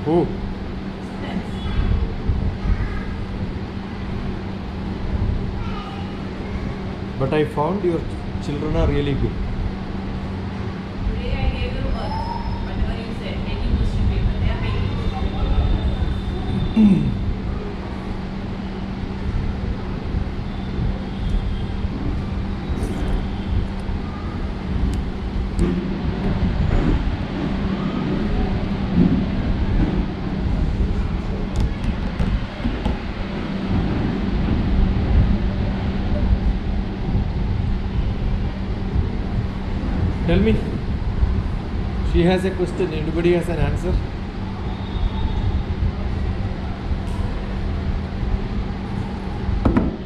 Who? But I found your children are really good. Today I gave you work. Whatever you said, any question paper, they are paying. Tell me. She has a question. Anybody has an answer?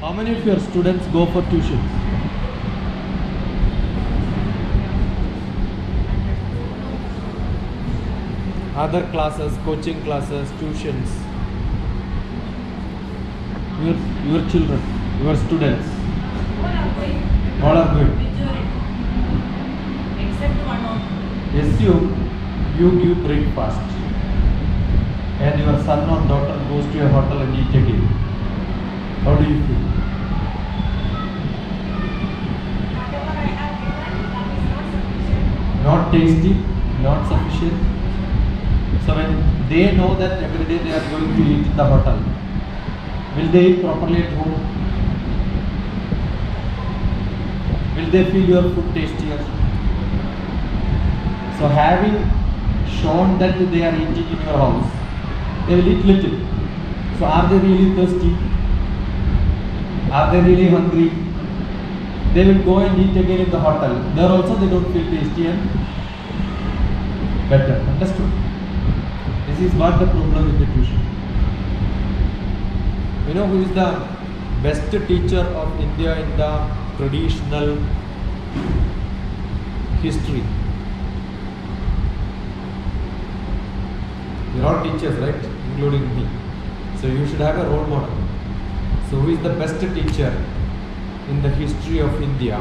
How many of your students go for tuition? Other classes, coaching classes, tuitions. Your children, your students. All are going. All are good. Majority. Except one or two. Assume you give breakfast and your son or daughter goes to a hotel and eat again. How do you feel? Whatever I have given, that is not sufficient. Not tasty, not sufficient. So when they know that every day they are going to eat in the hotel, will they eat properly at home? Will they feel your food tastier? So having shown that they are eating in your house, they will eat little. So are they really thirsty? Are they really hungry? They will go and eat again in the hotel. There also they don't feel tasty and better. Understood? This is what the problem with the tuition. You know who is the best teacher of India in the traditional history? You are all teachers, right? Including me. So you should have a role model. So who is the best teacher in the history of India,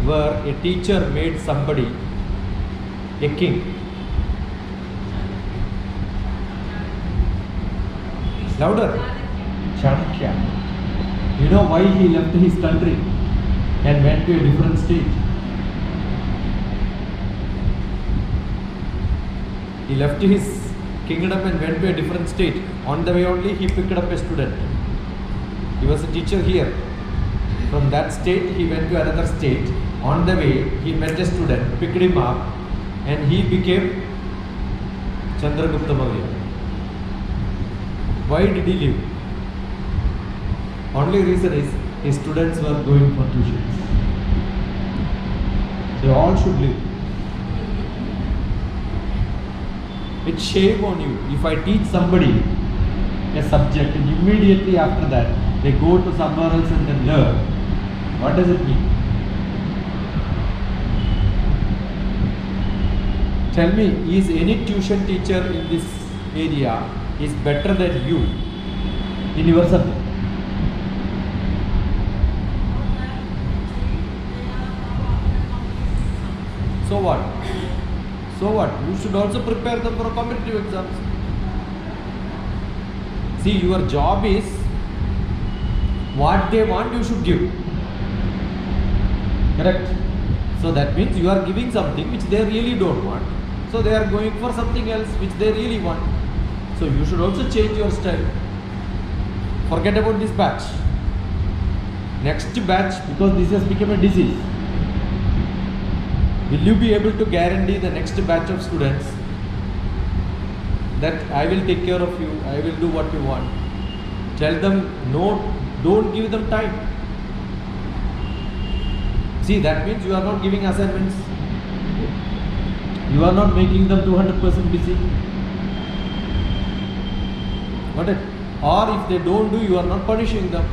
where a teacher made somebody a king? Louder. Chanakya. You know why he left his country and went to a different state? He left his kingdom and went to a different state. On the way only he picked up a student. He was a teacher here. From that state he went to another state. On the way he met a student, picked him up, and he became Chandragupta Maurya. Why did he leave? Only reason is his students were going for tuitions. They all should leave. It's shame on you if I teach somebody a subject and immediately after that they go to somewhere else and then learn. What does it mean? Tell me, is any tuition teacher in this area is better than you in your subject? So what? So what? You should also prepare them for competitive exams. See, your job is what they want you should give. Correct? So that means you are giving something which they really don't want. So they are going for something else which they really want. So you should also change your style. Forget about this batch. Next batch, because this has become a disease. Will you be able to guarantee the next batch of students that I will take care of you, I will do what you want? Tell them no, don't give them time. See, that means you are not giving assignments. You are not making them 200% busy. Got it? Or if they don't do, you are not punishing them.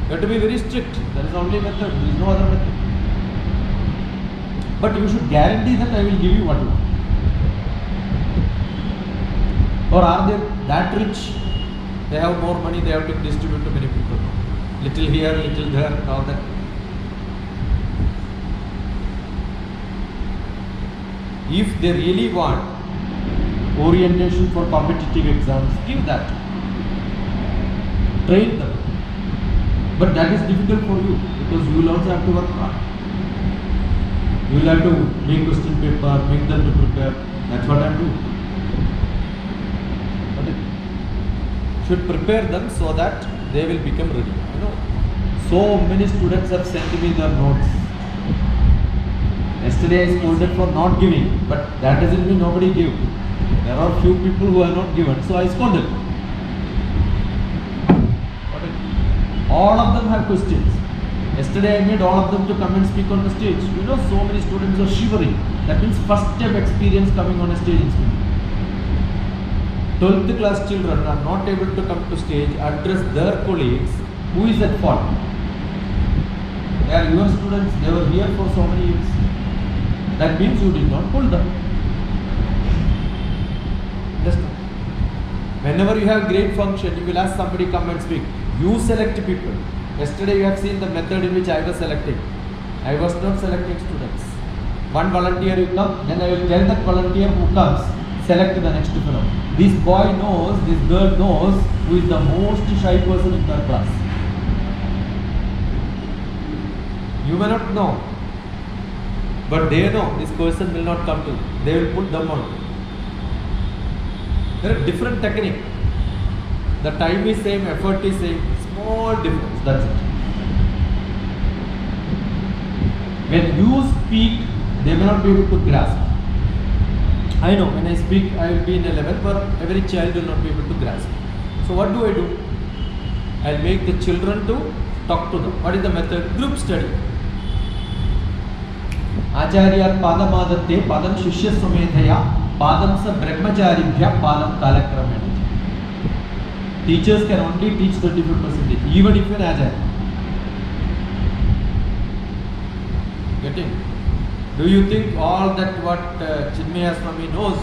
You have to be very strict. There is only method. There is no other method. But you should guarantee that I will give you what you want. Or are they that rich? They have more money, they have to distribute to many people. Little here, little there, all that. If they really want orientation for competitive exams, give that. Train them. But that is difficult for you because you will also have to work hard. You will have to make question paper, make them to prepare. That's what I am doing. But it should prepare them so that they will become ready. You know, so many students have sent me their notes. Yesterday I scolded for not giving, but that doesn't mean nobody gave. There are few people who have not given, so I scolded. All of them have questions. Yesterday I made all of them to come and speak on the stage. You know, so many students are shivering. That means first time experience coming on a stage in school. 12th class children are not able to come to stage, address their colleagues. Who is at fault? They are your students. They were here for so many years. That means you did not pull them. Understand? Whenever you have great function, you will ask somebody come and speak. You select people. Yesterday you have seen the method in which I was selecting. I was not selecting students. One volunteer will come, then I will tell that volunteer who comes, select the next fellow. This boy knows, this girl knows who is the most shy person in their class. You may not know, but they know this person will not come to them. They will put them on. There are different technique. The time is same, effort is same, small difference, that's it. When you speak, they may not be able to grasp. I know, when I speak, I will be in a level where every child will not be able to grasp. So what do? I will make the children to talk to them. What is the method? Group study. Acharya padamadatte padam shishya sumedhaya padam sa brahmacharibhya padam kalakramena. Teachers can only teach 35%, even if you are an agile. Getting? Do you think all that what Chinmaya Swami knows,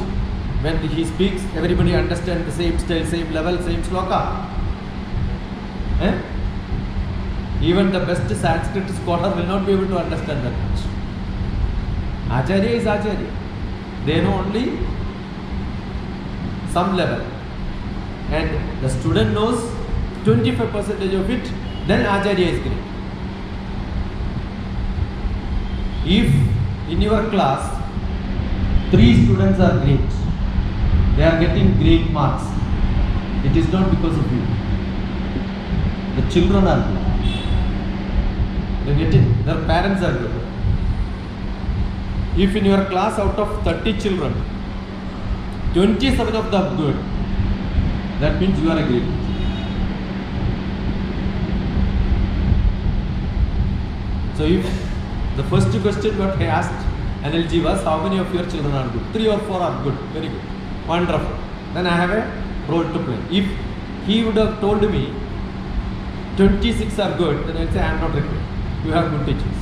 when he speaks, everybody understands the same style, same level, same sloka? Eh? Even the best Sanskrit scholar will not be able to understand that much. Acharya is Acharya. They know only some level. And the student knows 25% of it, then Acharya is great. If in your class 3 students are great, they are getting great marks, it is not because of you. The children are good. They get it. Their parents are good. If in your class out of 30 children, 27 of them good, that means you are a great teacher. So if the first question what I asked NLG was, how many of your children are good? 3 or 4 are good, very good, wonderful. Then I have a role to play. If he would have told me 26 are good, then I would say I am not required. You have good teachers.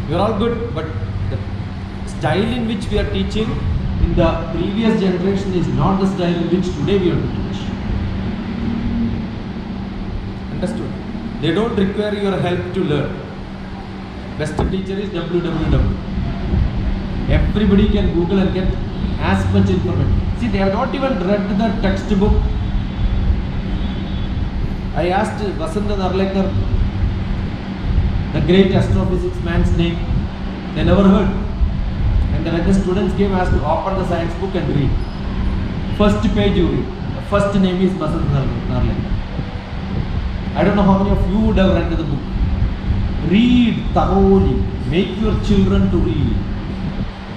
You are all good, but the style in which we are teaching in the previous generation is not the style in which today we are to teach. Understood? They don't require your help to learn. Best teacher is www. Everybody can Google and get as much information. See, they have not even read the textbook. I asked Vasanta Narlekar, the great astrophysics man's name. They never heard. And then when the students came, I asked to open the science book and read. First page you read. The first name is Vasanta Narlekar. I don't know how many of you would have read the book. Read thoroughly. Make your children to read.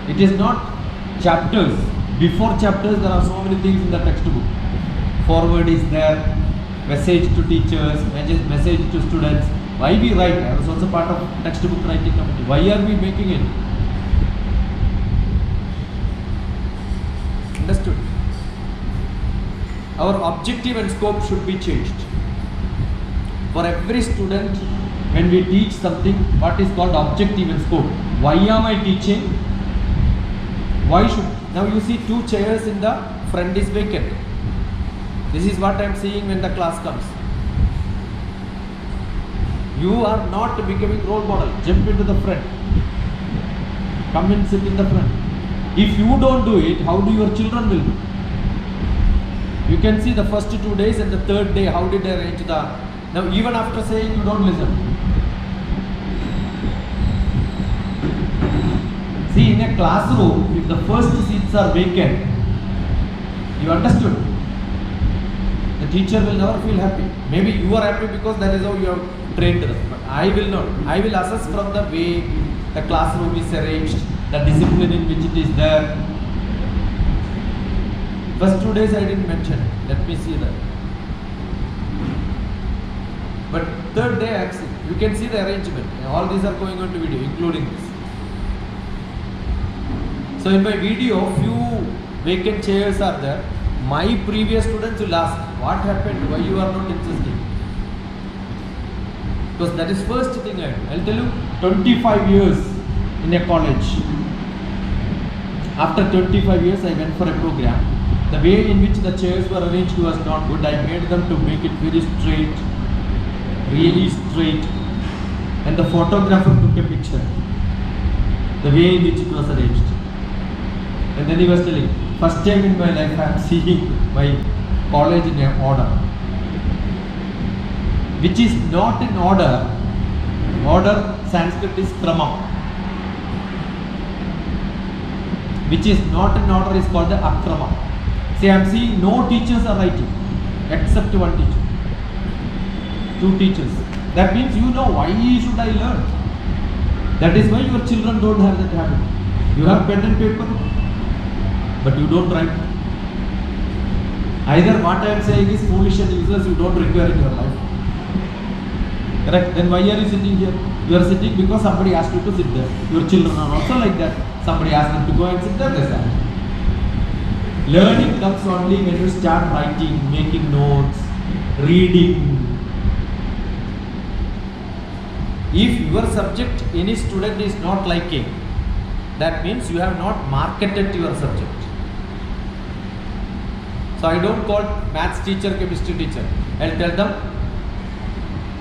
It is not chapters. Before chapters, there are so many things in the textbook. Forward is there, message to teachers, message to students. Why we write? I was also part of textbook writing committee. Why are we making it? Understood? Our objective and scope should be changed. For every student, when we teach something, what is called objective and scope. Why am I teaching? Why should? Now you see 2 chairs in the front is vacant. This is what I am seeing when the class comes. You are not becoming role model. Jump into the front. Come and sit in the front. If you don't do it, how do your children will do? You can see the first 2 days and the third day, how did they arrange the... Now even after saying you don't listen. See, in a classroom, if the first seats are vacant, you understood? The teacher will never feel happy. Maybe you are happy because that is how you have trained us. But I will not. I will assess from the way the classroom is arranged, the discipline in which it is there. First 2 days I didn't mention. Let me see that. But third day actually, you can see the arrangement. All these are going on to video, including this. So in my video, few vacant chairs are there. My previous students will ask, what happened? Why you are not insisting? Because that is first thing I'll tell you, 25 years in a college. After 25 years, I went for a program. The way in which the chairs were arranged was not good. I made them to make it very straight, really straight. And the photographer took a picture. The way in which it was arranged. And then he was telling, first time in my life I am seeing my college in an order. Which is not in order. Order, Sanskrit is krama. Which is not in order is called the akrama. See, I am seeing no teachers are writing except one teacher. 2 teachers. That means you know why should I learn. That is why your children don't have that habit. You have pen and paper, but you don't write. Either what I am saying is foolish and useless, you don't require in your life. Correct? Then why are you sitting here? You are sitting because somebody asked you to sit there. Your children are also like that. Somebody asked them to go and sit there, they sat. Learning comes only when you start writing, making notes, reading. If your subject any student is not liking, that means you have not marketed your subject. So I don't call maths teacher, chemistry teacher. I'll tell them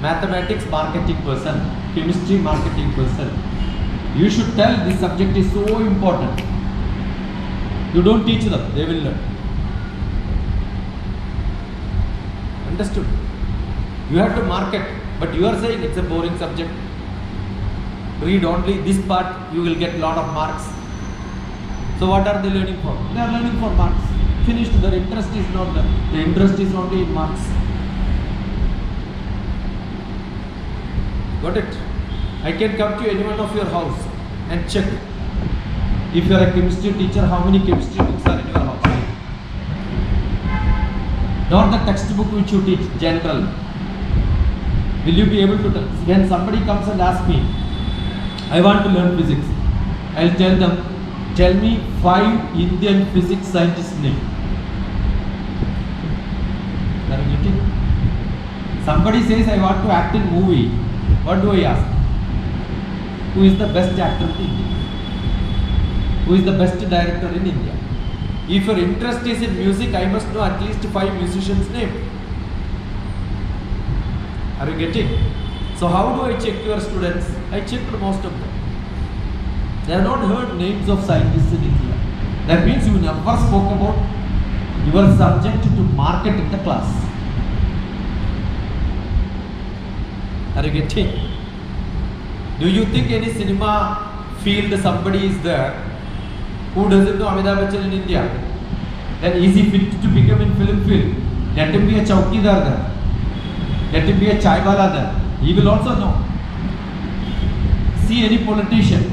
mathematics marketing person, chemistry marketing person. You should tell this subject is so important. You don't teach them, they will learn. Understood? You have to market, but you are saying it's a boring subject. Read only this part, you will get lot of marks. So what are they learning for? They are learning for marks. Finished, their interest is not there. The interest is only in marks. Got it? I can come to any one of your house and check. If you are a chemistry teacher, how many chemistry books are in your house? Not the textbook which you teach, general. Will you be able to tell? When somebody comes and asks me, I want to learn physics, I'll tell them, tell me 5 Indian physics scientists' name. Are you getting? Somebody says, I want to act in movie. What do I ask? Who is the best actor in India? Who is the best director in India? If your interest is in music, I must know at least 5 musicians' names. Are you getting? So how do I check your students? I checked most of them. They have not heard names of scientists in India. That means you never spoke about your subject to market in the class. Are you getting? Do you think any cinema field somebody is there who doesn't know Amitabh Bachchan in India? Then is he fit to become in film field? Let him be a chowkidar there. Let him be a chai wala there. He will also know. See any politician.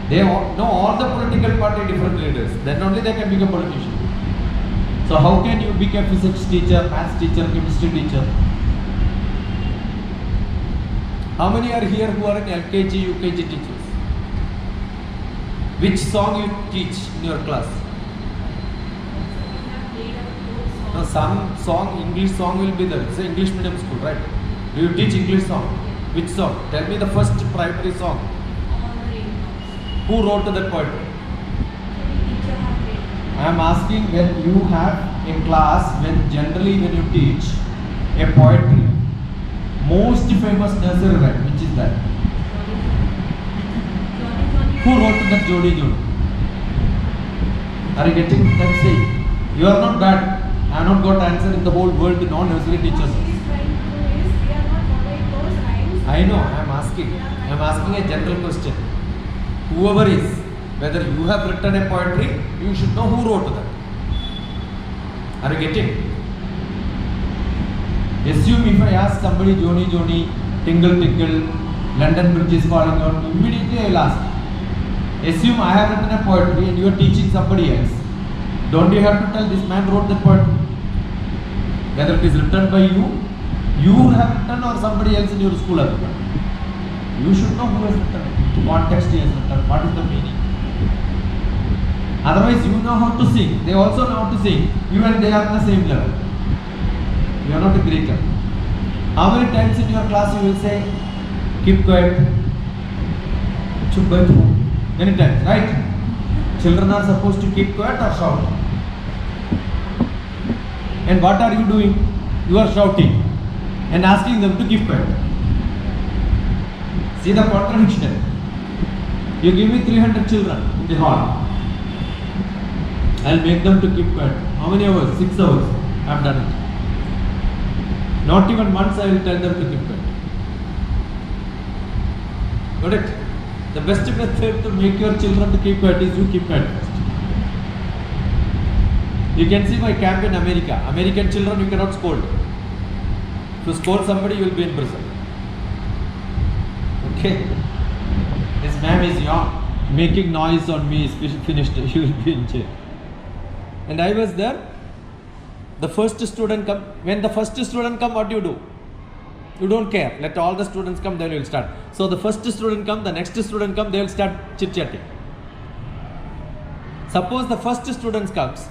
They know all the political party different leaders. Then only they can become politician. So how can you become a physics teacher, maths teacher, chemistry teacher? How many are here who are in LKG, UKG teachers? Which song you teach in your class? No, some song, English song will be there. It's an English medium school, right? Do you teach English song? Which song? Tell me the first primary song. Who wrote that poetry? I am asking when you have a class, when generally when you teach a poetry, most famous nursery rhyme, which is that? Who wrote that Jodi Jodi. Are you getting that saying? You are not bad. I have not got answer in the whole world to non-nursery teachers. What he is trying to do is we are not following those rhymes. I know, I am asking. I am asking a general question. Whoever is, whether you have written a poetry, you should know who wrote that. Are you getting? Assume if I ask somebody Joni Joni, Tingle Tingle, London Bridge is falling down, immediately I will ask. Assume I have written a poetry and you are teaching somebody else. Don't you have to tell this man wrote the poetry? Whether it is written by you have written or somebody else in your school has written. You should know who has written it, context he has written, what is the meaning. Otherwise you know how to sing, they also know how to sing, you and they are on the same level. You are not a greater. How many times in your class you will say, keep quiet, chup quiet? Many times, right? Children are supposed to keep quiet or shout. And what are you doing? You are shouting and asking them to keep quiet. See the contradiction. You give me 300 children in the hall. I'll make them to keep quiet. How many hours? 6 hours. I've done it. Not even once I will tell them to keep quiet. Got it? The best method to make your children to keep quiet is you keep quiet first. You can see my camp in America. American children you cannot scold. If you scold somebody, you will be in prison. Okay? This ma'am is making noise on me, is finished. She will be in jail. And I was there. The first student come. When the first student come, what do? You don't care. Let all the students come, then you will start. So the first student come, the next student come, they will start chit-chatting. Suppose the first student comes,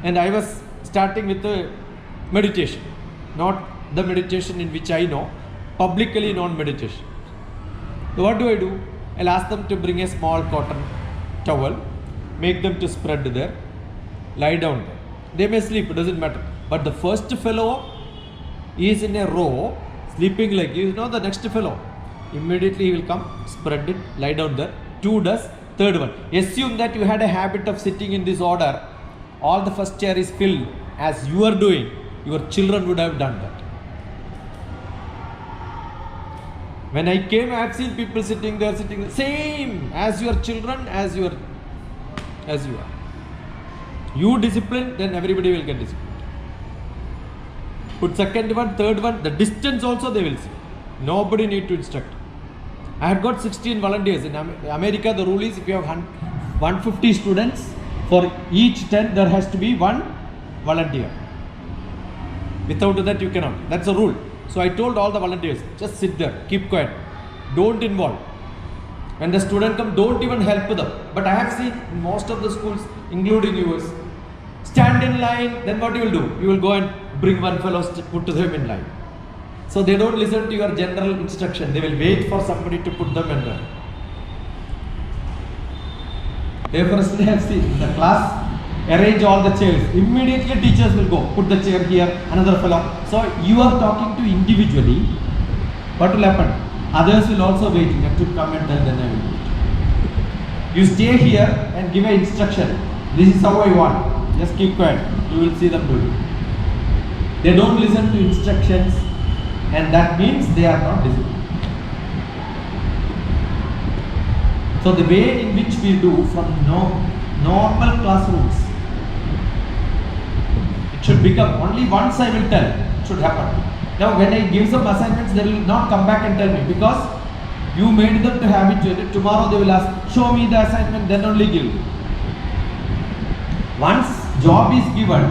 and I was starting with the meditation. Not the meditation in which I know, publicly known meditation. So what do? I'll ask them to bring a small cotton towel, make them to spread there, lie down there. They may sleep, it doesn't matter. But the first fellow is in a row, sleeping like the next fellow. Immediately he will come, spread it, lie down there. 2 does, third one. Assume that you had a habit of sitting in this order. All the first chair is filled as you are doing. Your children would have done that. When I came, I have seen people sitting there, same as your children, as you are. You discipline, then everybody will get disciplined. Put second one, third one, the distance also they will see. Nobody need to instruct. I had got 16 volunteers. In America, the rule is if you have 150 students, for each 10 there has to be 1 volunteer. Without that you cannot. That's the rule. So I told all the volunteers, just sit there, keep quiet, don't involve. When the student comes, don't even help them. But I have seen in most of the schools, including yours, stand in line, then what you will do? You will go and bring one fellow, put them in line. So they don't listen to your general instruction. They will wait for somebody to put them in line. Therefore, I have seen in the class, arrange all the chairs. Immediately teachers will go, put the chair here, another fellow. So you are talking to individually. What will happen? Others will also wait. You have to come and tell them. I will do it. You stay here and give an instruction. This is how I want. Just keep quiet. You will see them do it. They don't listen to instructions, and that means they are not disciplined. So the way in which we do from normal classrooms, it should become only once I will tell, it should happen. Now when I give some assignments, they will not come back and tell me because you made them to habituate. Tomorrow they will ask, show me the assignment, then only give. Once job is given,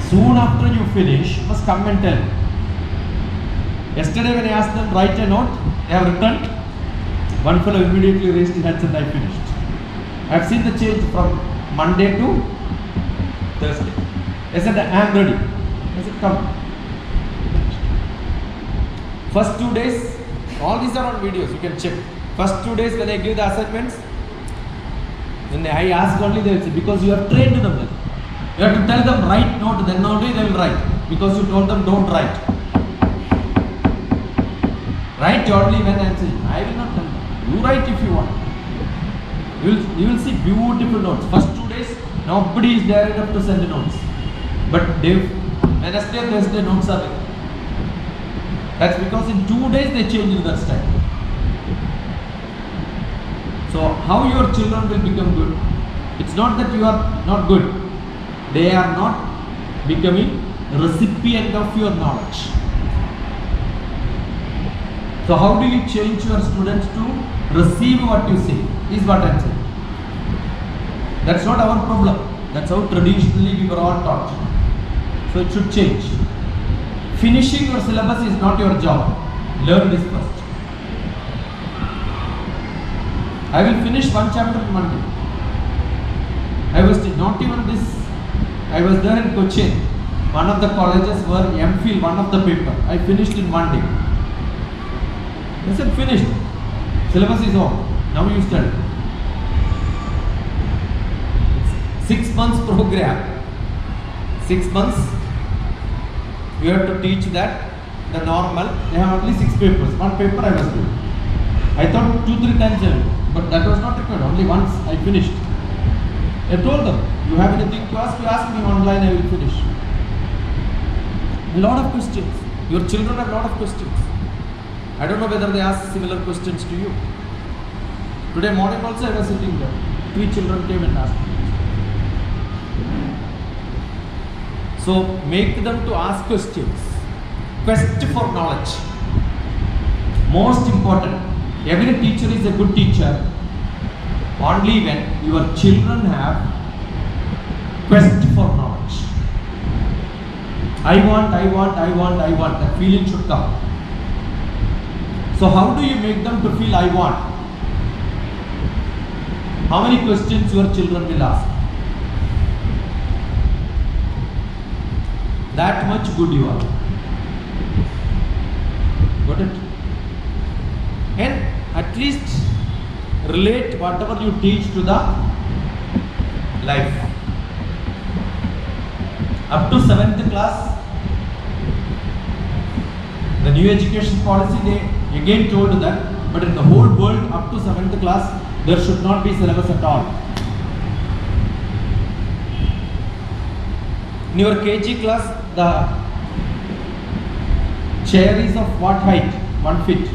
soon after you finish, you must come and tell me. Yesterday when I asked them write a note, they have written. One fellow immediately raised his hands and I finished. I have seen the change from Monday to Thursday. I said, I am ready. I said, come. First 2 days, all these are on videos, you can check. First 2 days when I give the assignments, when I ask only they will say, because you have trained them. You have to tell them write note, then only they will write. Because you told them don't write. Write only when I am saying, I will not tell them. You write if you want. You will see beautiful notes. First 2 days, nobody is there enough to send notes. But Wednesday, Thursday notes are there. That's because in 2 days they changed that style. So how your children will become good? It's not that you are not good. They are not becoming recipient of your knowledge. So how do you change your students to receive what you say? Is what I'm saying. That's not our problem. That's how traditionally we were all taught. So it should change. Finishing your syllabus is not your job. Learn this first. I will finish one chapter on Monday. I was not even this. I was there in Cochin. One of the colleges were MPhil, one of the paper. I finished in one day. I said finished. Syllabus is over. Now you study. It's 6 months program. 6 months. You have to teach that the normal. They have only 6 papers. One paper I was doing. I thought 2-3 times I will, but that was not required. Only once I finished. I told them, you have anything to ask? You ask me online. I will finish. A lot of questions. Your children have a lot of questions. I don't know whether they ask similar questions to you. Today morning also I was sitting there. 3 children came and asked me. So make them to ask questions. Quest for knowledge. Most important. Every teacher is a good teacher only when your children have quest for knowledge. I want. That feeling should come. So how do you make them to feel I want? How many questions your children will ask? That much good you are. Got it? And at least relate whatever you teach to the life. Up to 7th class, the new education policy, they again told that, but in the whole world up to 7th class, there should not be syllabus at all. In your KG class, the chair is of what height? 1 feet.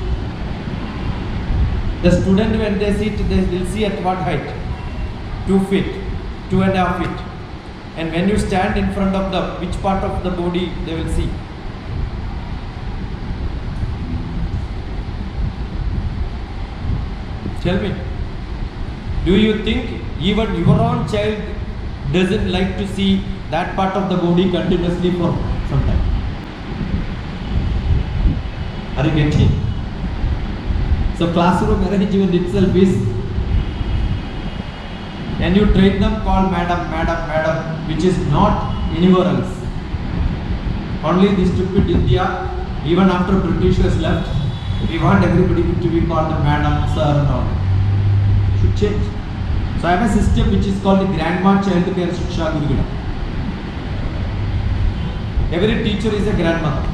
The student, when they sit, they will see at what height? 2 feet, 2.5 feet. And when you stand in front of the, which part of the body they will see? Tell me. Do you think even your own child doesn't like to see that part of the body continuously for some time? Are you getting? So classroom arrangement itself is, and you train them call madam, which is not anywhere else. Only the stupid India, even after Britishers left, we want everybody to be called madam, sir and all. Should change. So I have a system which is called the Grandma Child Care Shiksha Gurukula. Every teacher is a grandmother.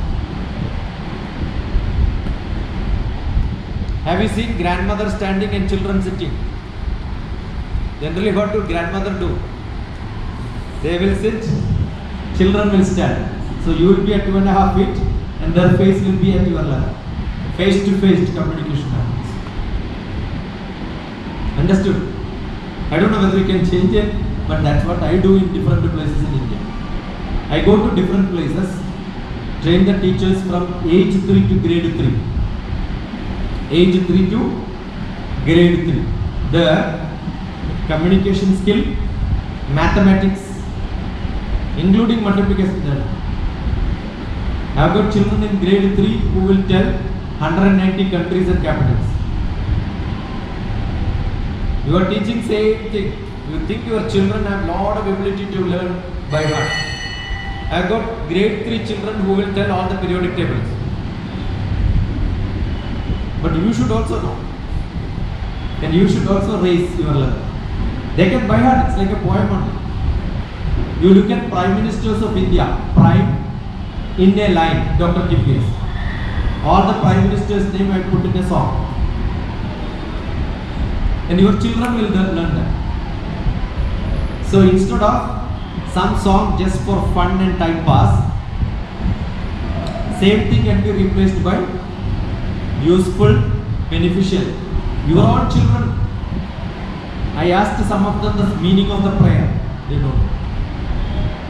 Have you seen grandmother standing and children sitting? Generally what do grandmother do? They will sit, children will stand. So you will be at 2.5 feet and their face will be at your level. Face to face communication happens. Understood? I don't know whether we can change it, but that's what I do in different places in India. I go to different places, train the teachers from age 3 to grade 3. Age 3 to grade 3. The communication skill, mathematics, including multiplication. I have got children in grade 3 who will tell 190 countries and capitals. You are teaching same thing. You think your children have lot of ability to learn by heart. I have got grade 3 children who will tell all the periodic tables. But you should also know. And you should also raise your level. They can by heart, it's like a poem only. You look at Prime Ministers of India, Prime in a line, DrTPS. All the Prime Ministers' name I put in a song. and your children will learn that. So instead of some song just for fun and time pass, same thing can be replaced by useful, beneficial. Your own children, I asked some of them the meaning of the prayer. They don't know.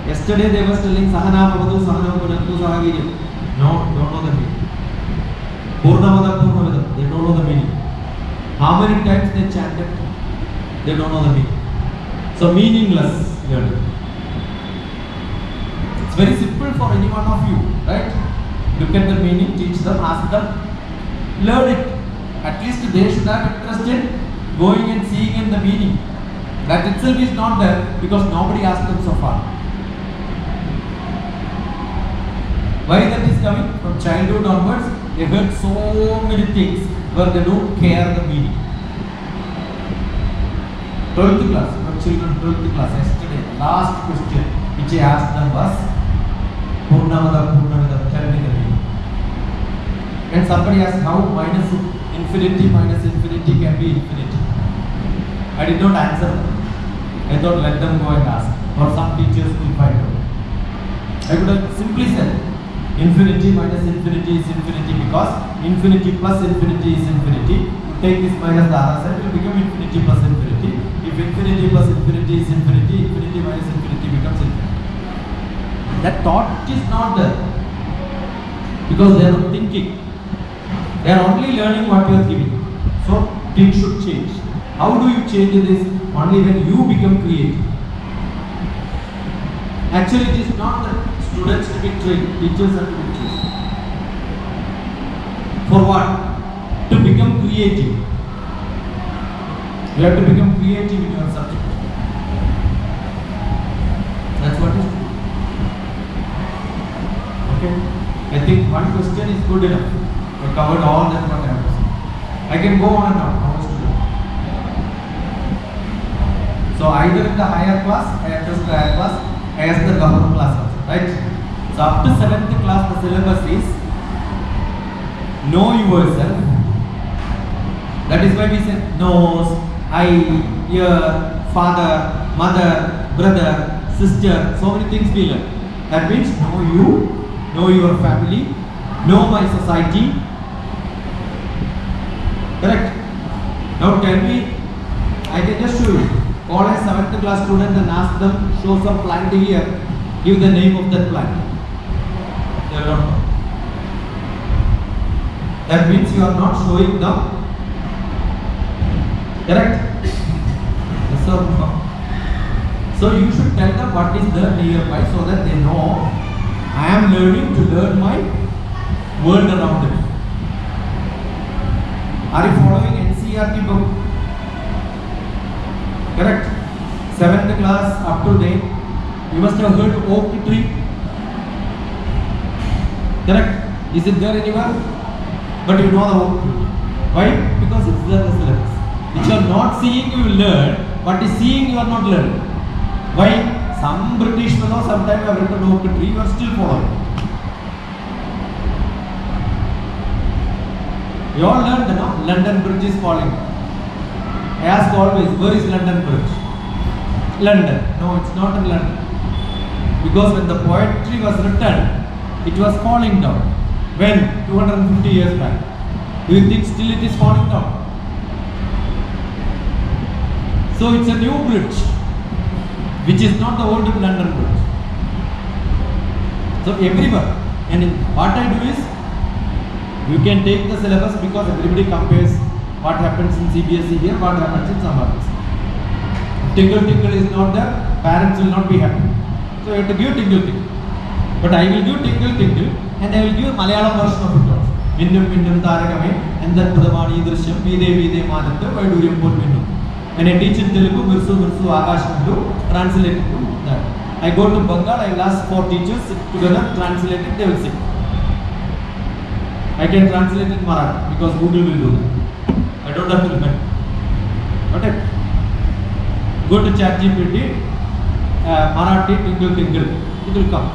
Yesterday they were telling Sahana Bhavatu, Sahana Bhavatu, Sahaviri. No, don't know the meaning. Purnamada, Purnamada, they don't know the meaning. How many times they chanted? They don't know the meaning. So meaningless learning. It's very simple for any one of you, right? Look at the meaning, teach them, ask them, learn it. At least they should have interest in going and seeing in the meaning. That itself is not there because nobody asked them so far. Why that is coming? From childhood onwards, they heard so many things where they don't care the meaning. 12th class, for children 12th class, yesterday, last question which I asked them was, Purnamada, Purnamada, tell me the meaning. And somebody asked how minus infinity can be infinity. I did not answer them. I thought let them go and ask, or some teachers will find out. I could have simply said, infinity minus infinity is infinity because infinity plus infinity is infinity. Take this minus the other side, it will become infinity plus infinity. If infinity plus infinity is infinity, infinity minus infinity becomes infinity. That thought is not there because they are not thinking. They are only learning what you are giving. So things should change. How do you change this? Only when you become creative. Actually, it is not that students to be trained, teachers are to be trained. For what? To become creative. You have to become creative in your subject. That's what is true. Okay? I think one question is good enough. I covered all that what I have to say. I can go on and on. So either in the higher class, I attest the higher class, as the lower class also, right? So up to 7th class, the syllabus is know yourself. That is why we say nose, eye, ear, father, mother, brother, sister, so many things we learn. That means know you, know your family, know my society. Correct? Now tell me, I can just show you. Call a 7th class student and ask them, show some plant here, give the name of that plant. They don't know. That means you are not showing them. Correct? Yes or no? So you should tell them what is there nearby so that they know I am learning to learn my world around me. Are you following NCERT book? Correct? 7th class up to date. You must have heard oak tree. Correct? Is it there anywhere? But you know the oak tree. Why? Because it's there in the syllabus. Which you are not seeing, you will learn. But is seeing, you are not learning. Why? Some British fellow sometime have written oak tree, you are still following. You all learned, no? London Bridge is falling. I ask always, where is London Bridge? London. No, it's not in London. Because when the poetry was written, it was falling down. When? 250 years back. Do you think still it is falling down? So it's a new bridge, which is not the old London Bridge. So everywhere. And what I do is, you can take the syllabus because everybody compares what happens in CBSE here, what happens in some others. Tingle Tingle is not there, parents will not be happy. So you have to give Tingle Tingle. But I will give Tingle Tingle and I will give Malayalam version of it also. Minnum Minnum Tarakame and then Pudamani Drishyam Vide Vide Madanta Vaiduriyam Pol Minnum. When I teach in Telugu, Virsu Virsu Akasham translate it to that. I go to Bengal, I will ask 4 teachers together, translate it, they will say. I can translate in Marathi because Google will do that. I don't have to remember. Got it? Go to ChatGPT, Marathi, Tingle Tingle. It will come.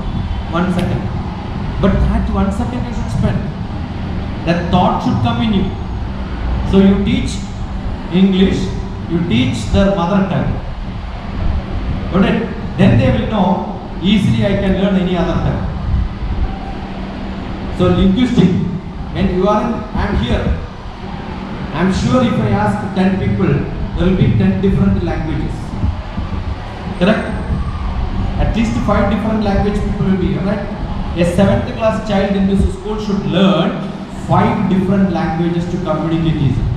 1 second. But that 1 second you should spend. That thought should come in you. So you teach English you teach their mother tongue. Got it? Then they will know easily I can learn any other tongue. So linguistic, when you are in, I am here. I am sure if I ask 10 people, there will be 10 different languages. Correct? At least 5 different language people will be, right? A 7th class child in this school should learn 5 different languages to communicate easily.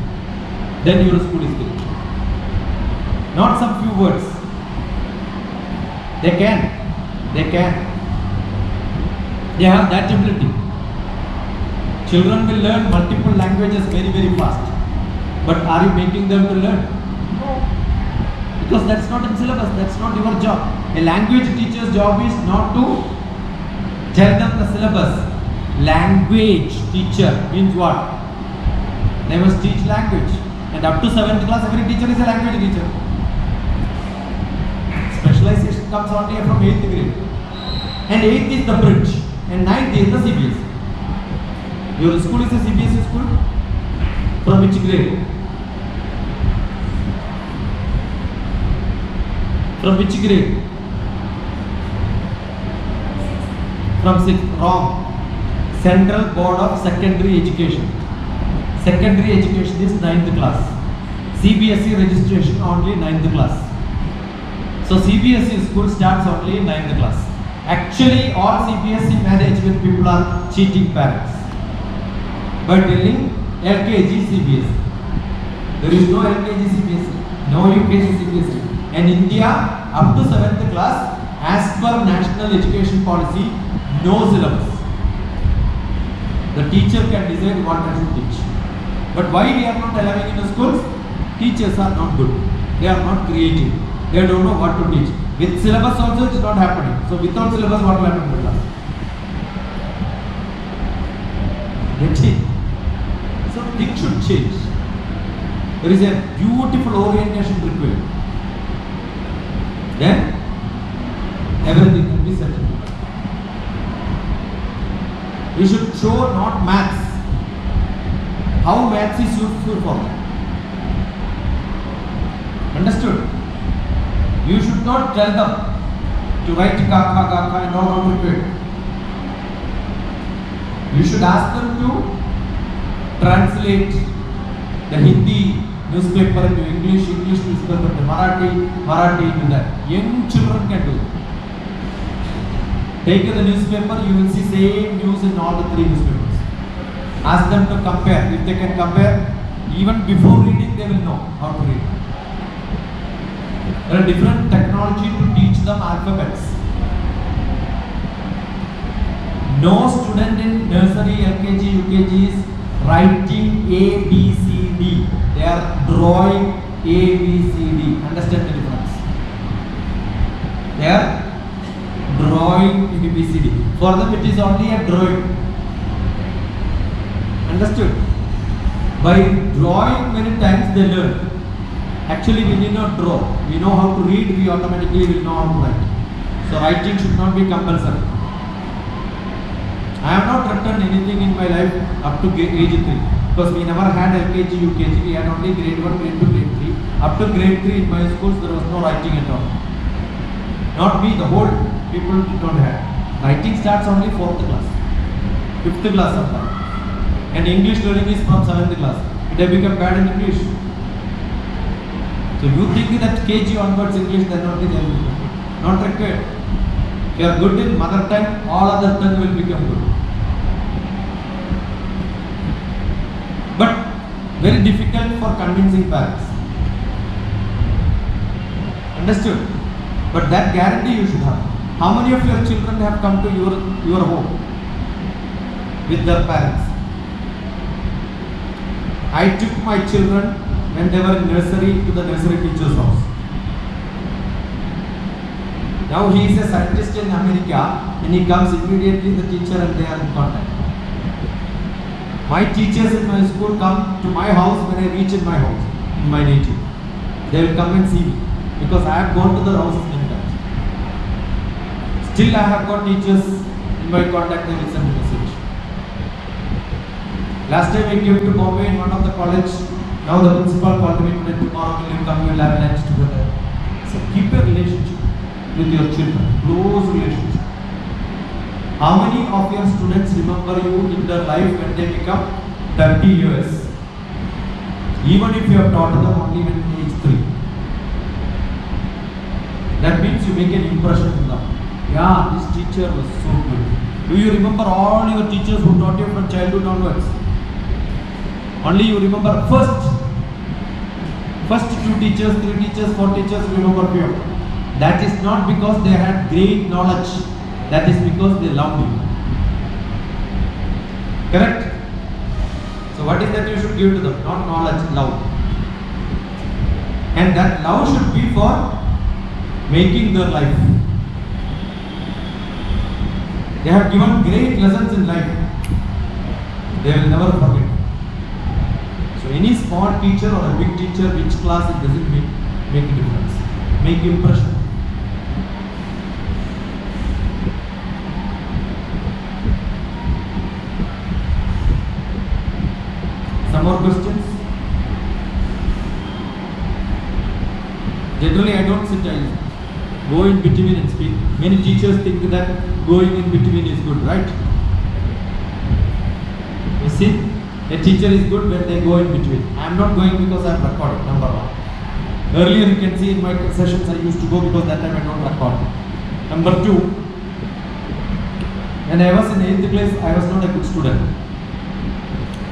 Then your school is good. Not some few words. They can. They have that ability. Children will learn multiple languages very, very fast. But are you making them to learn? No. Because that's not in syllabus, that's not your job. A language teacher's job is not to tell them the syllabus. Language teacher means what? They must teach language. And up to 7th class, every teacher is a language teacher. Specialization comes only from 8th grade. And 8th is the bridge. And 9th is the CBSE. Your school is a CBSE school? From which grade? From which grade? From 6th. Wrong. Central Board of Secondary Education. Secondary education is 9th class. CBSE registration only 9th class. So CBSE school starts only in 9th class. Actually, all CBSE management people are cheating parents by telling LKG CBSE. There is no LKG CBSE, no UKG CBSE. And India, up to 7th class, as per national education policy, no syllabus. The teacher can decide what they should teach. But why we are not allowing in the schools? Teachers are not good. They are not creative. They don't know what to teach. With syllabus also it is not happening. So without syllabus, what will happen in the class? Get it? So things should change. There is a beautiful orientation required. Then everything can be settled. We should show not maths. How maths is useful for them. Understood? You should not tell them to write kaka, kaka and all how to do it. You should ask them to translate the Hindi newspaper into English, English newspaper into Marathi into that. Young children can do it. Take the newspaper, you will see same news in all the 3 newspapers. Ask them to compare. If they can compare, even before reading, they will know how to read. There are different technology to teach them alphabets. No student in nursery, LKG, UKG is writing A, B, C, D. They are drawing A, B, C, D. Understand the difference? They are drawing A, B, C, D. For them it is only a drawing. Understood? By drawing many times they learn. Actually we need not draw. We know how to read, we automatically will know how to write. So writing should not be compulsory. I have not written anything in my life up to age 3. Because we never had LKG, UKG, we had only grade 1, grade 2, grade 3. Up to grade 3 in my schools there was no writing at all. Not me, the whole people don't have. Writing starts only 4th class. 5th class sometimes. And English learning is from 7th class. It has become bad in English. So you think that KG onwards English, then only they will become. Not required. If you are good in mother tongue, all other tongue will become good. But very difficult for convincing parents. Understood? But that guarantee you should have. How many of your children have come to your home with their parents? I took my children when they were in nursery to the nursery teacher's house. Now he is a scientist in America and he comes immediately the teacher and they are in contact. My teachers in my school come to my house when I reach in my house, in my native. They will come and see me because I have gone to their houses many times. Still I have got teachers in my contact, they will send a message. Last time I came to Bombay in one of the college, Now the principal called me today, tomorrow will you come, we will have lunch together. So keep a relationship with your children, close relationship. How many of your students remember you in their life when they become 30 years? Even if you have taught them only when age 3. That means you make an impression in them. Yeah, this teacher was so good. Do you remember all your teachers who taught you from childhood onwards? Only you remember first 2 teachers, 3 teachers, 4 teachers, you remember few. That is not because they had great knowledge. That is because they loved you. Correct? So what is that you should give to them? Not knowledge, love. And that love should be for making their life. They have given great lessons in life. They will never forget. So any small teacher or a big teacher, which class, it doesn't make a difference. Make impression. Some more questions? Generally I don't sit, I go in between and speak. Many teachers think that going in between is good, right? You see, a teacher is good when they go in between. I am not going because I am recording, number 1. Earlier you can see in my sessions I used to go because that time I don't record. Number 2, when I was in 8th class, I was not a good student.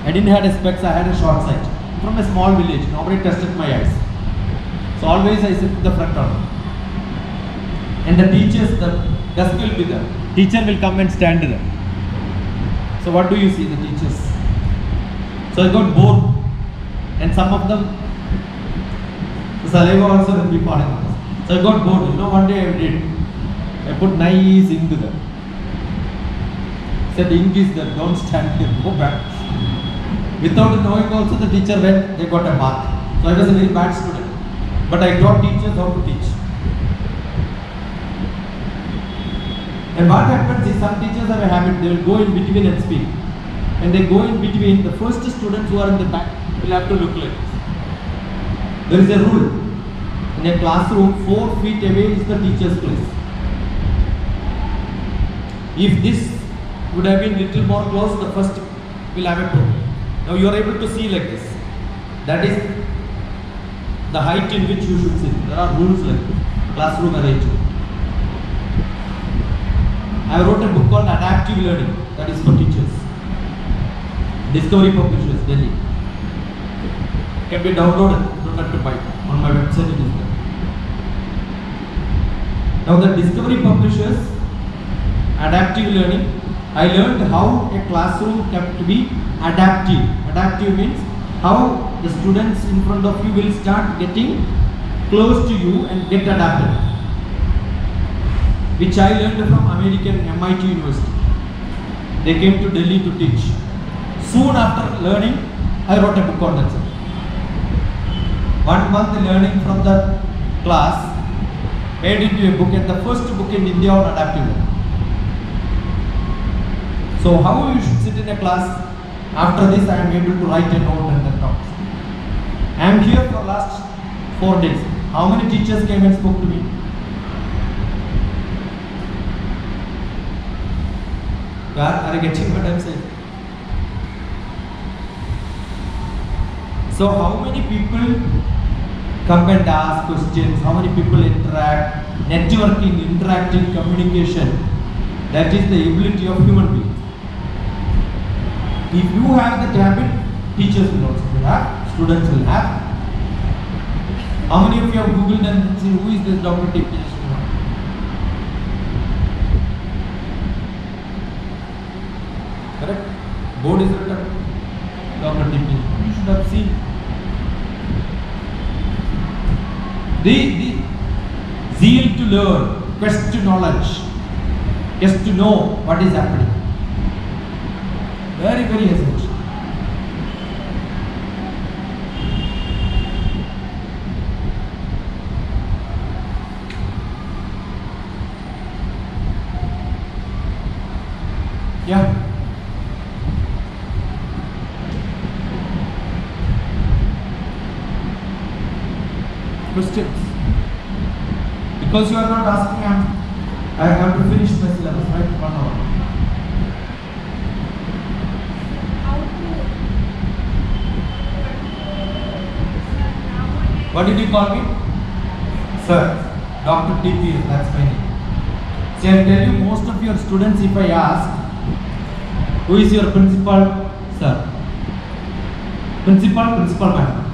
I didn't have a specs, I had a short sight. From a small village, nobody tested my eyes. So always I sit in the front row. And the teachers, the desk will be there. Teacher will come and stand there. So what do you see, the teachers? So I got bored. And some of them, the saliva also will be falling. So I got bored. You know, one day I did. I put nice ink there. Said ink is there, don't stand here, go back. Without knowing also the teacher went, they got a mark. So I was a very bad student. But I taught teachers how to teach. And what happens is some teachers have a habit, they will go in between and speak. When they go in between, the first students who are in the back will have to look like this. There is a rule. In a classroom, 4 feet away is the teacher's place. If this would have been little more close, the first will have a problem. Now you are able to see like this. That is the height in which you should sit. There are rules like this. Classroom arrangement. I wrote a book called Adaptive Learning, that is for teachers. Discovery Publishers, Delhi. Can be downloaded, you don't have to buy it. On my website it is there. Now the Discovery Publishers, Adaptive Learning, I learned how a classroom can to be adaptive. Adaptive means how the students in front of you will start getting close to you and get adapted. Which I learned from American MIT University. They came to Delhi to teach. Soon after learning, I wrote a book on that subject. 1 month learning from the class made into a book, and the first book in India on adaptive learning. So how you should sit in a class? After this I am able to write a note and then talk. I am here for last 4 days. How many teachers came and spoke to me? Are you getting what I am saying? So how many people come and ask questions? How many people interact? Networking, interacting, communication. That is the ability of human beings. If you have that habit, teachers will also have, students will have. How many of you have Googled and seen who is this DrTPS? Correct? Board is written DrTPS. You should have seen. The zeal to learn, quest to knowledge, quest to know what is happening. Very, very essential. Yeah. questions. Because you are not asking, I have to finish my syllabus, right? 1 hour. What did you call me? Sir, DrTPS, that's my name. See, I tell you, most of your students, if I ask, who is your principal? Sir. Principal madam.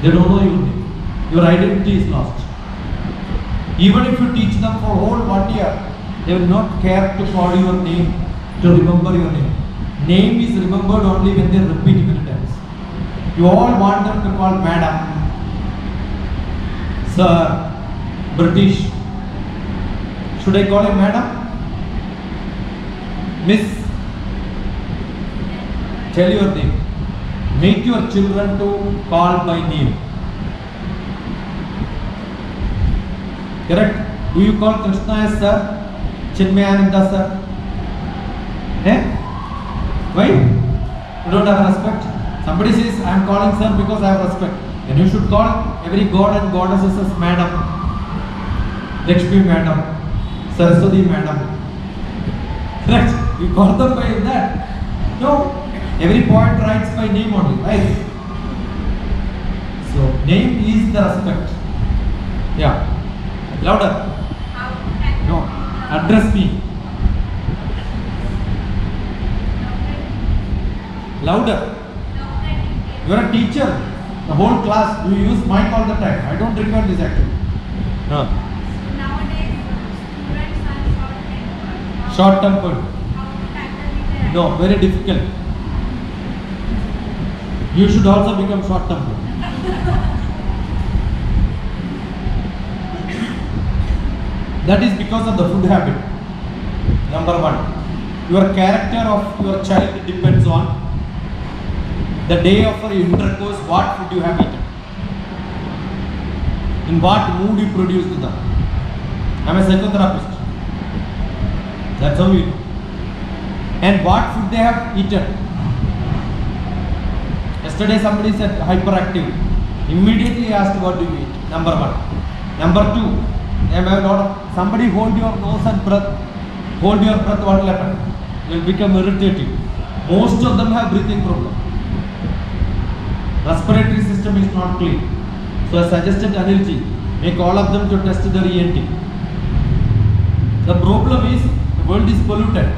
They don't know your name. Your identity is lost. Even if you teach them for whole 1 year, they will not care to call your name, to remember your name. Name is remembered only when they repeat many times. You all want them to call madam, sir, British. Should I call him madam? Miss? Tell your name. Make your children to call by name. Correct? Do you call Krishna as sir? Chinmaya sir? Eh? Why? You don't have respect. Somebody says, I am calling sir because I have respect. Then you should call every god and goddesses as madam. Lakshmi madam. Saraswati madam. Correct? You call them by that. No. Every poet writes by name only, right? So, name is the respect. Yeah. Louder. No. Address me. Louder. You are a teacher. The whole class, you use mic all the time. I don't require this actually. No. Nowadays, students are Short-tempered. How to tackle it? No, very difficult. You should also become short-tempered. That is because of the food habit. Number 1. Your character of your child depends on the day of your intercourse, what food you have eaten. In what mood you produce to them. I am a psychotherapist. That's how you know. And what food they have eaten. Yesterday somebody said hyperactive. Immediately asked what do you eat. Number 1. Number 2. They have a lot of, somebody hold your nose and breath. Hold your breath, what will happen? You will become irritated. Most of them have breathing problem. Respiratory system is not clean. So I suggested Anilji, make all of them to test their ENT. The problem is, the world is polluted.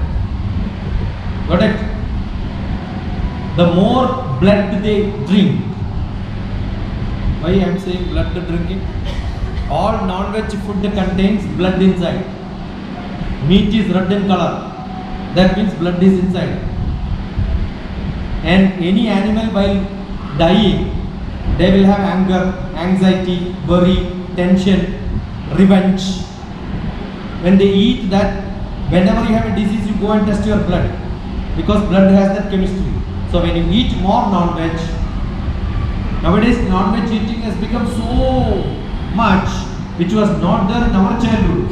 Got it? The more blood they drink. Why I am saying blood drinking? All non-veg food contains blood inside. Meat is red in color. That means blood is inside. And any animal while dying, they will have anger, anxiety, worry, tension, revenge. When they eat that, whenever you have a disease, you go and test your blood. Because blood has that chemistry. So when you eat more non-veg, nowadays non-veg eating has become so much which was not there in our childhood.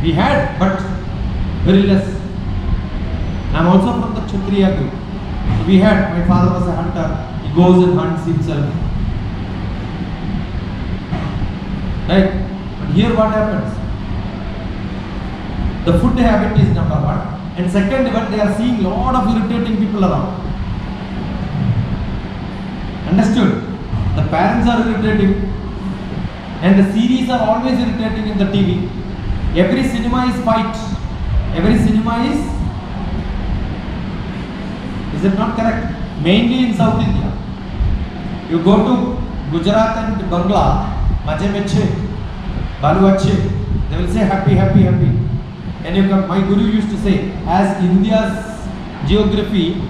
We had, but very less. I am also from the Kshatriya group. So we had, my father was a hunter, he goes and hunts himself. Right? But here what happens? The food habit is number 1. And second, but they are seeing lot of irritating people around. Understood? The parents are irritating. And the series are always irritating in the TV. Every cinema is fight. Every cinema is it not correct? Mainly in South India. You go to Gujarat and Bangla, Maje Meche, Balu Ache, they will say happy, happy, happy. And you come, my guru used to say, as India's geography,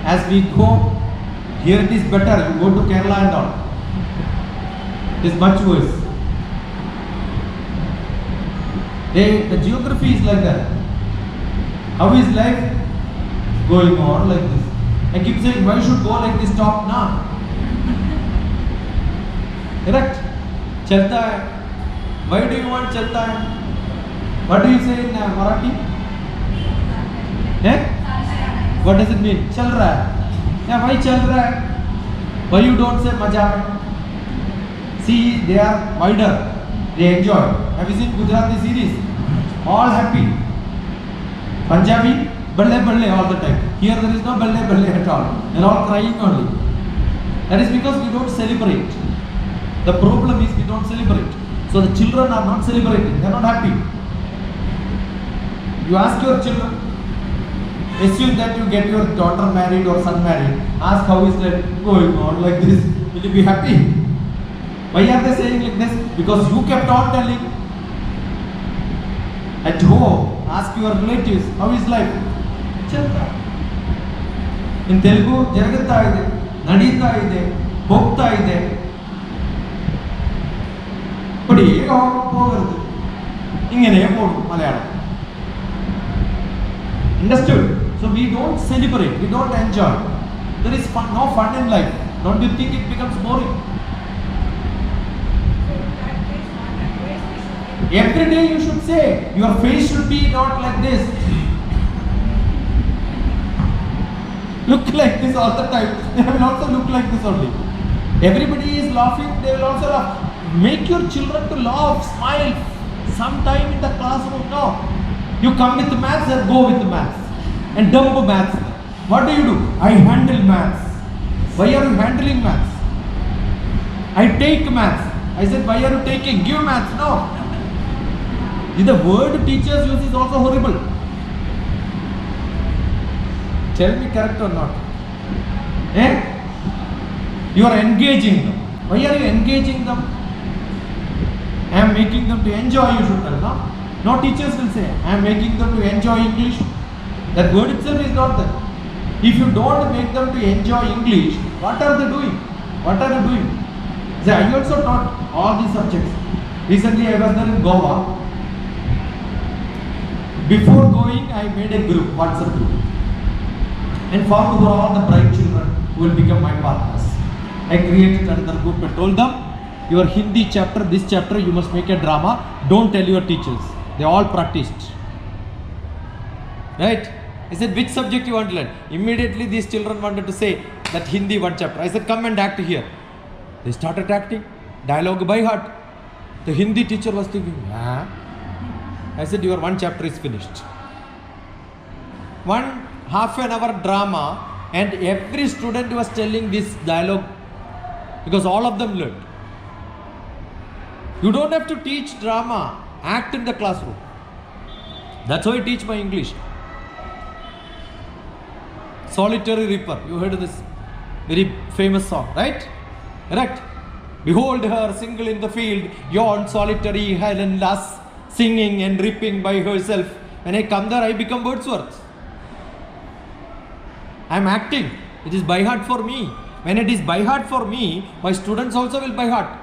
as we go, here it is better, you go to Kerala and all. It is much worse. The geography is like that. How is life? Going on like this. I keep saying, why should go like this top now? Correct? Chalta hai. Why do you want chalta hai? What do you say in Marathi? Eh? What does it mean? Chal raha hai. Yeah, why chal raha hai? Why you don't say maja hai? See, they are wider. They enjoy. Have you seen Gujarati series? All happy. Punjabi, balle balle all the time. Here there is no balle balle at all. They are all crying only. That is because we don't celebrate. The problem is we don't celebrate. So the children are not celebrating. They are not happy. You ask your children, assume that you get your daughter married or son married. Ask how is life going on like this. Will you be happy? Why are they saying like this? Because you kept on telling. At home, ask your relatives, how is life? Chalta. In Telugu, jaragata ide, nadita ide, hogta ide. Padi ega hogaradu. Ingane podu Malayalam. Understood? So we don't celebrate, we don't enjoy. There is fun, no fun in life. Don't you think it becomes boring? Every day you should say, your face should be not like this. Look like this all the time. They will also look like this only. Everybody is laughing, they will also laugh. Make your children to laugh, smile. Sometime in the classroom, no. You come with maths and go with maths. And dump maths. What do? I handle maths. Why are you handling maths? I take maths. I said, why are you taking? Give maths. No. The word teachers use is also horrible. Tell me correct or not? Eh? You are engaging them. Why are you engaging them? I am making them to enjoy, you should tell. No? No teachers will say, I am making them to enjoy English. That word itself is not there. If you don't make them to enjoy English, what are they doing? What are you doing? See, I also taught all these subjects. Recently I was there in Goa. Before going, I made a group, WhatsApp group. And formed for all the bright children who will become my partners. I created another group and told them, your Hindi chapter, this chapter, you must make a drama. Don't tell your teachers. They all practiced. Right? I said, which subject you want to learn? Immediately these children wanted to say that Hindi one chapter. I said, come and act here. They started acting. Dialogue by heart. The Hindi teacher was thinking, ah. I said, your one chapter is finished. One half an hour drama and every student was telling this dialogue because all of them learned. You don't have to teach drama. Act in the classroom. That's how I teach my English. Solitary Reaper. You heard of this very famous song, right? Correct? Behold her single in the field, yon solitary Helen lass, singing and reaping by herself. When I come there, I become Wordsworth. I am acting. It is by heart for me. When it is by heart for me, my students also will by heart.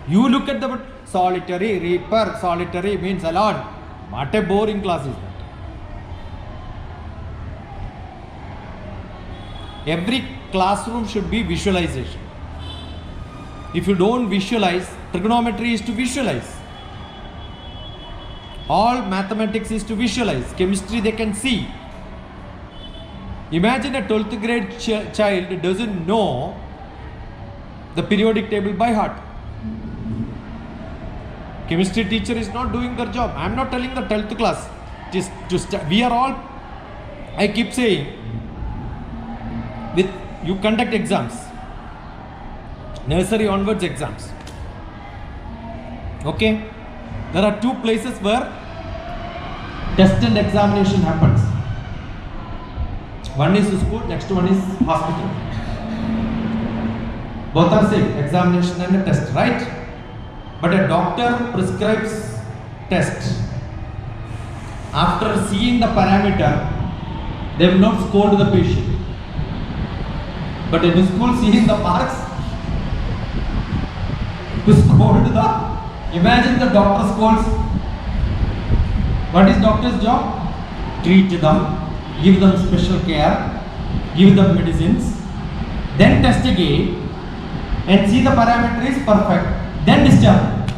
You look at the word solitary reaper. Solitary means alone. What a boring class is that. Every classroom should be visualization. If you don't visualize, trigonometry is to visualize. All mathematics is to visualize. Chemistry they can see. Imagine a 12th grade child doesn't know the periodic table by heart. Chemistry teacher is not doing their job. I am not telling the 12th class. We are all, I keep saying, you conduct exams. Nursery onwards exams. Okay? There are two places where test and examination happens. One is school, next one is hospital. Both are same, examination and a test, right? But a doctor prescribes test. After seeing the parameter, they will not score to the patient. But in the school, seeing the marks, to score to the, imagine the doctor scores. What is doctor's job? Treat them, give them special care, give them medicines, then test again and see the parameter is perfect, then discharge.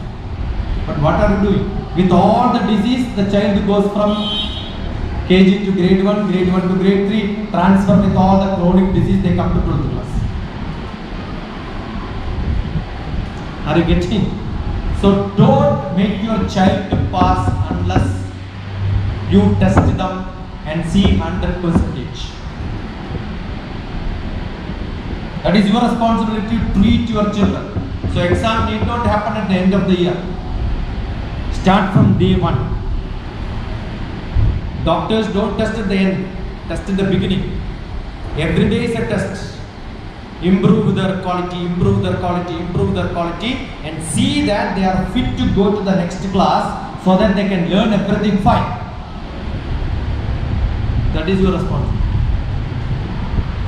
But what are you doing? With all the disease, the child goes from KG to grade 1, grade 1 to grade 3, transfer with all the chronic disease, they come to 12th class. Are you getting? So don't make your child to pass unless you test them and see 100%. That is your responsibility to treat your children. So exam need not happen at the end of the year. Start from day one. Doctors don't test at the end, test at the beginning. Every day is a test. Improve their quality, improve their quality, improve their quality, and see that they are fit to go to the next class so that they can learn everything fine. That is your responsibility.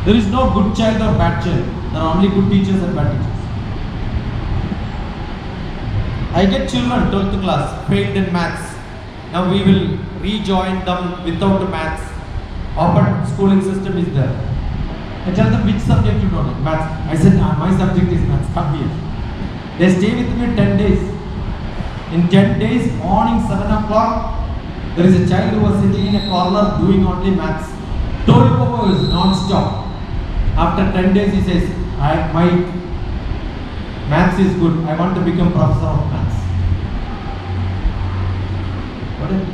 There is no good child or bad child. There are only good teachers and bad teachers. I get children 12th class failed in maths. Now we will rejoin them without maths. Open schooling system is there. I tell them which subject you don't like. Maths. I said, my subject is maths. Come here. They stay with me 10 days. In 10 days, morning 7 o'clock, there is a child who was sitting in a corner doing only maths. 12 hours non-stop. After 10 days, he says, my maths is good. I want to become professor of maths. What is it?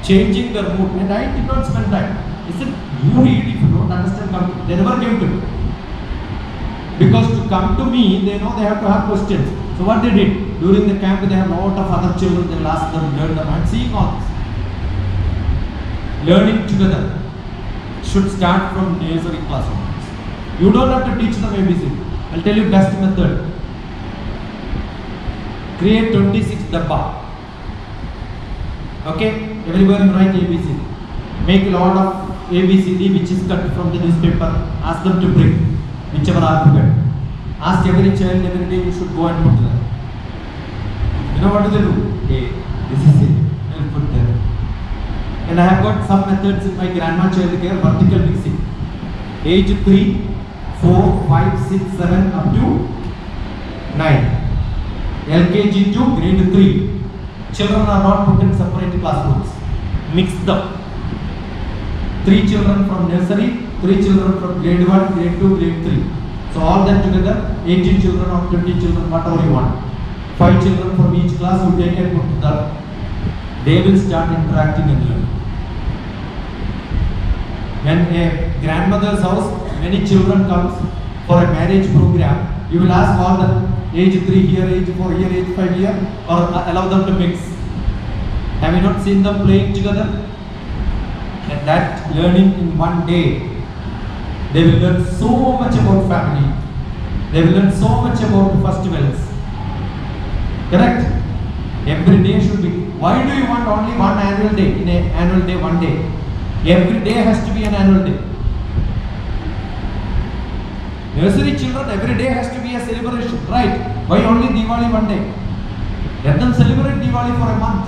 Changing their mood. And I did not spend time. He said, you read, if you don't understand, come to me. They never came to me. Because to come to me, they know they have to have questions. So what they did, during the camp, they have a lot of other children, they will ask them, learn them. I'm seeing all this. Learning together should start from nursery classroom. You don't have to teach them ABC. I'll tell you best method. Create 26 dabba. Okay? Everywhere you write ABC. Make a lot of ABCD which is cut from the newspaper. Ask them to bring whichever alphabet. Ask every child every day you should go and put there. You know what do they do? A. This is it. They'll put there. And I have got some methods in my grandma child care, vertical mixing. Age 3, 4, 5, 6, 7 up to 9. LKG to grade 3. Children are not put in separate classrooms. Mix them. 3 children from nursery, 3 children from grade 1, grade 2, grade 3. So all that together, 18 children or 20 children, whatever you want. 5 children from each class you take and put them. They will start interacting and learning. When a grandmother's house, many children comes for a marriage program, you will ask all the age 3 here, age 4 here, age 5 here, or allow them to mix. Have you not seen them playing together? And that learning in one day, they will learn so much about family. They will learn so much about festivals. Correct? Every day should be. Why do you want only one annual day? In an annual day, one day. Every day has to be an annual day. Nursery children, every day has to be a celebration, right? Why only Diwali one day? Let them celebrate Diwali for a month.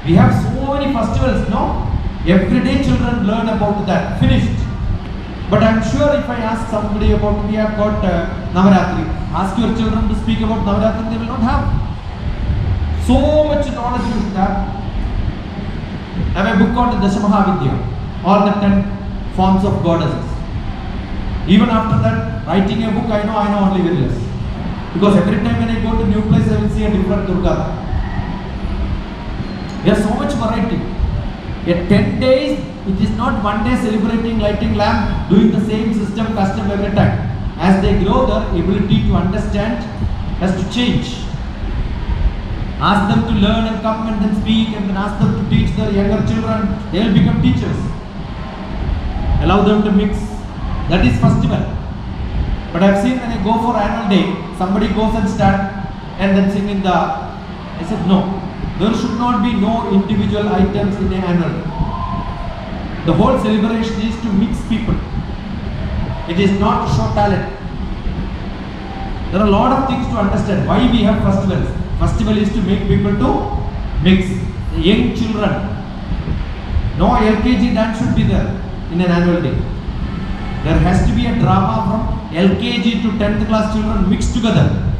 We have so many festivals, no? Every day children learn about that. Finished. But I'm sure if I ask somebody about, we have got Navaratri. Ask your children to speak about Navaratri, they will not have. So much knowledge you should have. I have a book called Chinmaya Vidyalaya. All the 10 forms of goddesses. Even after that, writing a book, I know only very less. Because every time when I go to new place, I will see a different Durga. There is so much variety. At 10 days, it is not one day celebrating, lighting lamp, doing the same system, custom every time. As they grow, their ability to understand has to change. Ask them to learn and come and then speak, and then ask them to teach their younger children. They will become teachers. Allow them to mix. That is festival. But I have seen when I go for annual day, somebody goes and start and then sing in the. I said no. There should not be no individual items in an annual day. The whole celebration is to mix people. It is not to show talent. There are a lot of things to understand. Why we have festivals? Festival is to make people to mix. The young children. No LKG dance should be there in an annual day. There has to be a drama from LKG to 10th class children mixed together.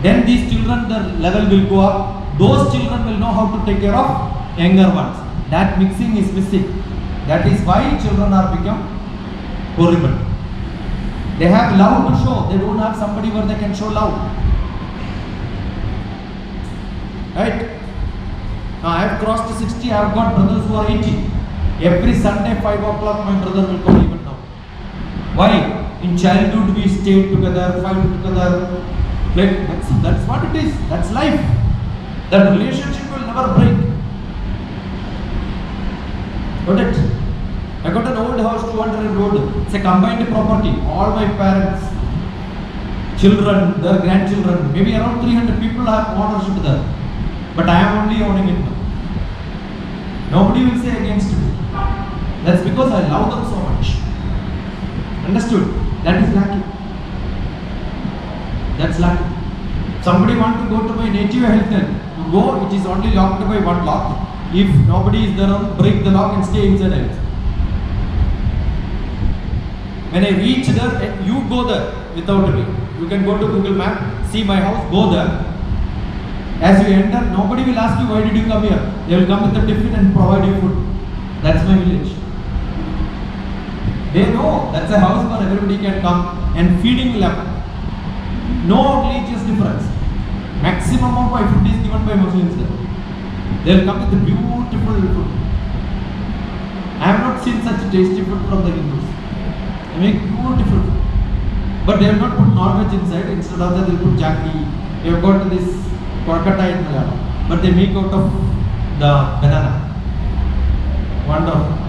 Then these children, their level will go up. Those children will know how to take care of younger ones. That mixing is missing. That is why children are become horrible. They have love to show. They don't have somebody where they can show love. right? Now I have crossed 60, I have got brothers who are 80. Every Sunday 5 o'clock my brother will come even now. Why? In childhood we stayed together, fight together, play. That's what it is. That's life. That relationship will never break. Got it? I got an old house, 200 road. It's a combined property. All my parents, children, their grandchildren, maybe around 300 people have ownership there. But I am only owning it now. Nobody will say against me. That's because I love them so much. Understood? That is lacking. That's lacking. Somebody want to go to my native health care. To go, it is only locked by one lock. If nobody is there, break the lock and stay inside it. When I reach there, you go there without me. You can go to Google Map, see my house, go there. As you enter, nobody will ask you why did you come here. They will come with a tiffin and provide you food. That's my village. They know that's a house where everybody can come and feeding will happen. No religious difference. Maximum of my food is given by Muslims there. They will come with beautiful food. I have not seen such tasty food from the Hindus. They make beautiful food. But they will not put non-veg inside. Instead of that, they will put jackie. They have got this Kolkata in Malayalam. But they make out of the banana. Wonderful.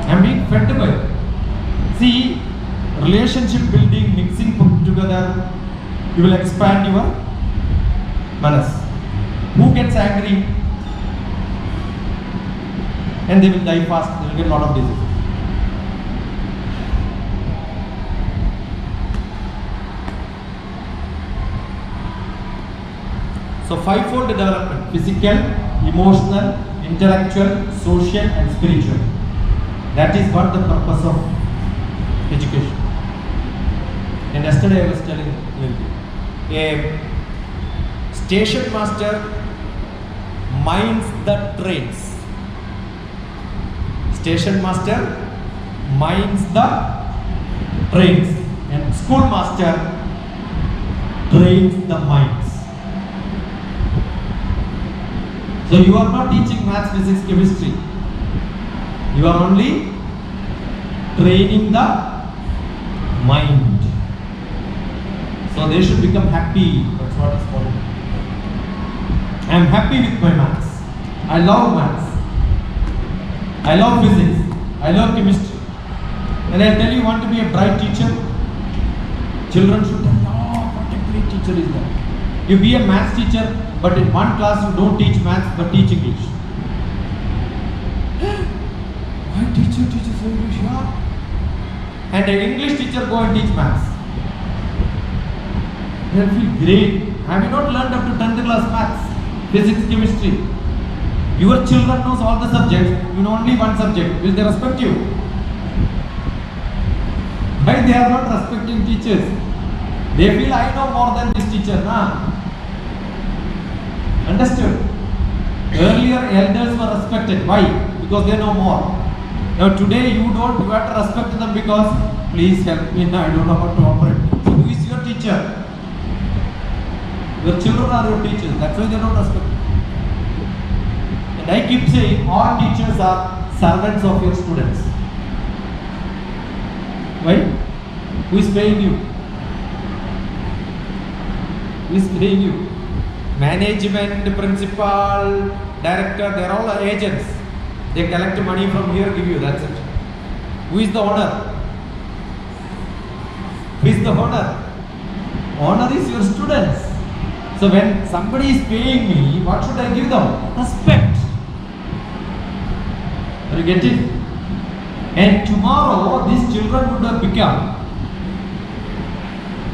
I am being fed by it. See, relationship building, mixing put together, you will expand your manas. Who gets angry? And they will die fast, they will get a lot of diseases. So fivefold development: physical, emotional, intellectual, social and spiritual. That is what the purpose of education. And yesterday I was telling you, a station master minds the trains. Station master minds the trains, and schoolmaster trains the minds. So you are not teaching maths, physics, chemistry. You are only training the mind. So they should become happy. That's what is called. I am happy with my maths. I love maths. I love physics. I love chemistry. And I tell you, want to be a bright teacher? Children should tell you, oh, what a great teacher is that. You be a maths teacher, but in one class you don't teach maths but teach English. My teacher teaches English, yeah. And an English teacher go and teach maths. They will feel great. Have you not learned up to 10th class maths, physics, chemistry? Your children knows all the subjects, you know only one subject. Will they respect you? Why they are not respecting teachers? They feel I know more than this teacher, nah? Understood? Earlier elders were respected. Why? Because they know more. Now today you don't, you have to respect them because please help me, I don't know how to operate. So who is your teacher? Your children are your teachers. That's why they don't respect you. And I keep saying all teachers are servants of your students. Why? Who is paying you? Who is paying you? Management, principal, director, they are all agents. They collect money from here, give you, that's it. Who is the owner? Who is the owner? Owner is your students. So when somebody is paying me, what should I give them? Respect. You get it? And tomorrow, these children would have become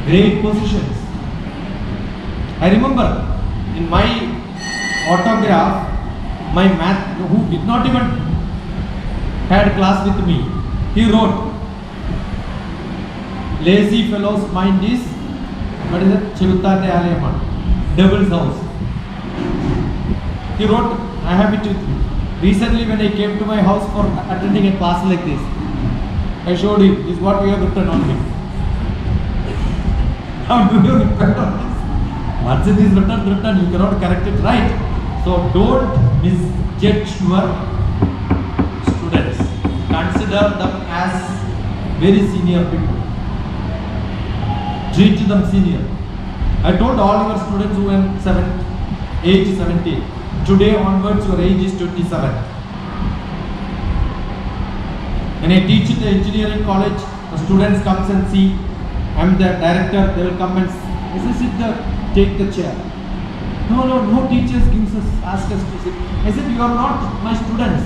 great positions. I remember in my autograph, my math, who did not even had class with me, he wrote, lazy fellow's mind is, what is it? Chivutane Alayama, devil's house. He wrote, I have it with me. Recently when I came to my house for attending a class like this, I showed him, this is what we have written on him. How do you repent on this? Once it is written, you cannot correct it, right? So don't misjudge your students. Consider them as very senior people. Treat them senior. I told all your students who are age 17. Today onwards your age is 27. When I teach in the engineering college, the students comes and see, I am the director, they will come and say, sit there, take the chair. No teachers ask us to sit. I said, you are not my students.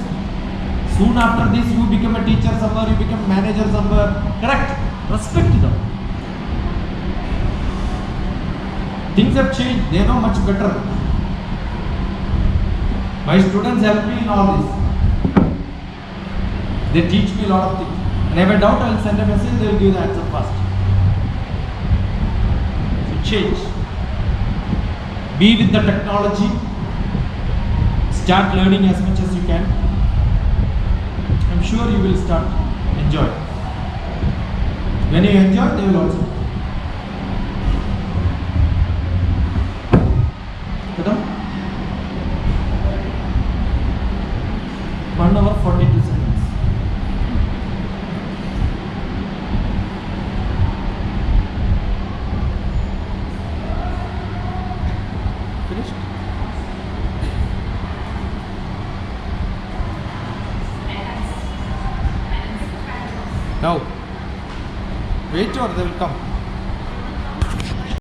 Soon after this you become a teacher somewhere, you become a manager somewhere. Correct? Respect them. Things have changed, they know much better. My students help me in all this. They teach me a lot of things. And if I doubt, I will send a message, they will give the answer fast. So change. Be with the technology. Start learning as much as you can. I'm sure you will start enjoy. When you enjoy, they will also. Madam? 1 hour 42 seconds. Finished? Now, wait or they will come.